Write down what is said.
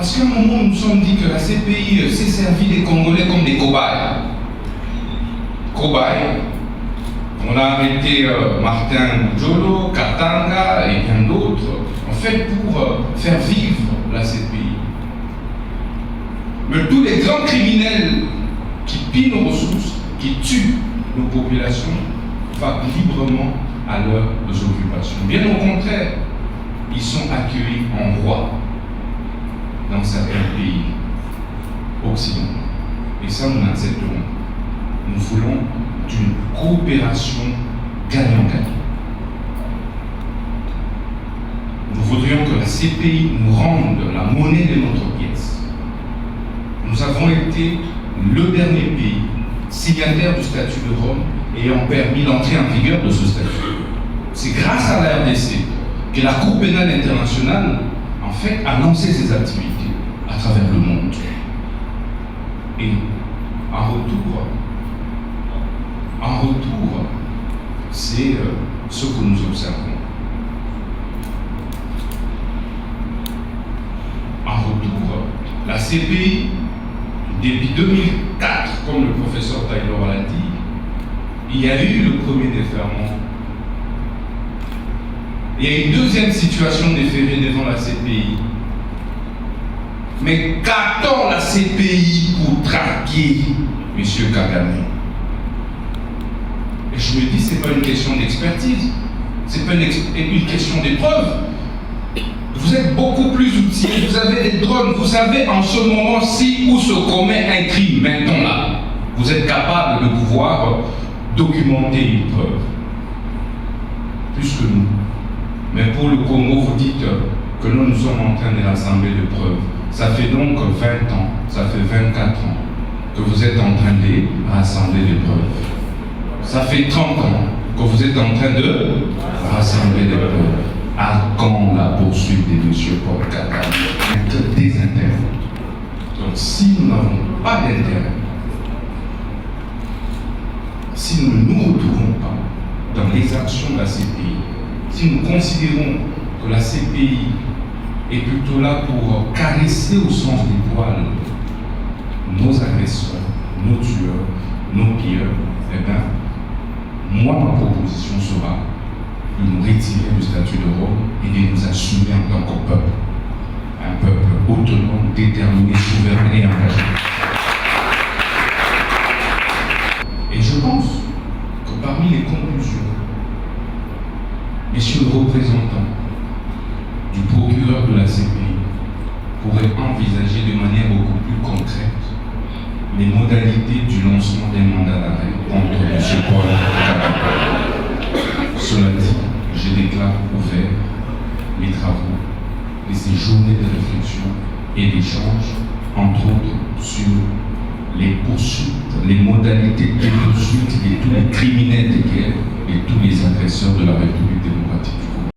Parce qu'à un moment, nous nous sommes dit que la CPI s'est servie des Congolais comme des cobayes. Cobayes. On a arrêté Martin Djolo, Katanga et bien d'autres, en fait, pour faire vivre la CPI. Mais tous les grands criminels qui pillent nos ressources, qui tuent nos populations, vont librement à leurs occupations. Bien au contraire, ils sont accueillis en roi dans certains pays occidentaux. Et ça, nous l'accepterons. Nous voulons d'une coopération gagnant-gagnant. Nous voudrions que la CPI nous rende la monnaie de notre pièce. Nous avons été le dernier pays signataire du statut de Rome ayant permis l'entrée en vigueur de ce statut. C'est grâce à la RDC que la Cour pénale internationale, en fait, a lancé ses activités à travers le monde. Et en retour, c'est ce que nous observons. En retour, la CPI, depuis 2004, comme le professeur Taylor l'a dit, il y a eu le premier déferment. Il y a une deuxième situation déférée devant la CPI. Mais qu'attend la CPI pour traquer M. Kagame? Et je me dis, ce n'est pas une question d'expertise, ce n'est pas une question d'épreuve. Vous êtes beaucoup plus outillés, vous avez des drones, vous savez en ce moment-ci où se commet un crime, maintenant là. Vous êtes capable de pouvoir documenter une preuve. Plus que nous. Mais pour le Congo, vous dites que nous sommes en train de rassembler des preuves. Ça fait donc 20 ans, ça fait 24 ans que vous êtes en train de rassembler des preuves. Ça fait 30 ans que vous êtes en train de rassembler des preuves. À quand la poursuite de M. Paul Kagame? Des intérêts. Donc si nous n'avons pas d'intérêt, si nous ne nous retrouvons pas dans les actions de la CPI, si nous considérons que la CPI est plutôt là pour caresser au sens du poil nos agresseurs, nos tueurs, nos pilleurs, eh bien, moi, ma proposition sera de nous retirer du statut de Rome et de nous assumer en tant que peuple. Un peuple autonome, déterminé, souverain et engagé. Et je pense que parmi les conclusions, Monsieur le représentant du procureur de la CPI pourrait envisager de manière beaucoup plus concrète les modalités du lancement des mandats d'arrêt contre M. Paul Kagame. Cela dit, je déclare ouvert les travaux de ces journées de réflexion et d'échange, entre autres sur les poursuites, les modalités de poursuite de tous les criminels de guerre et tous les agresseurs de la République démocratique du Congo.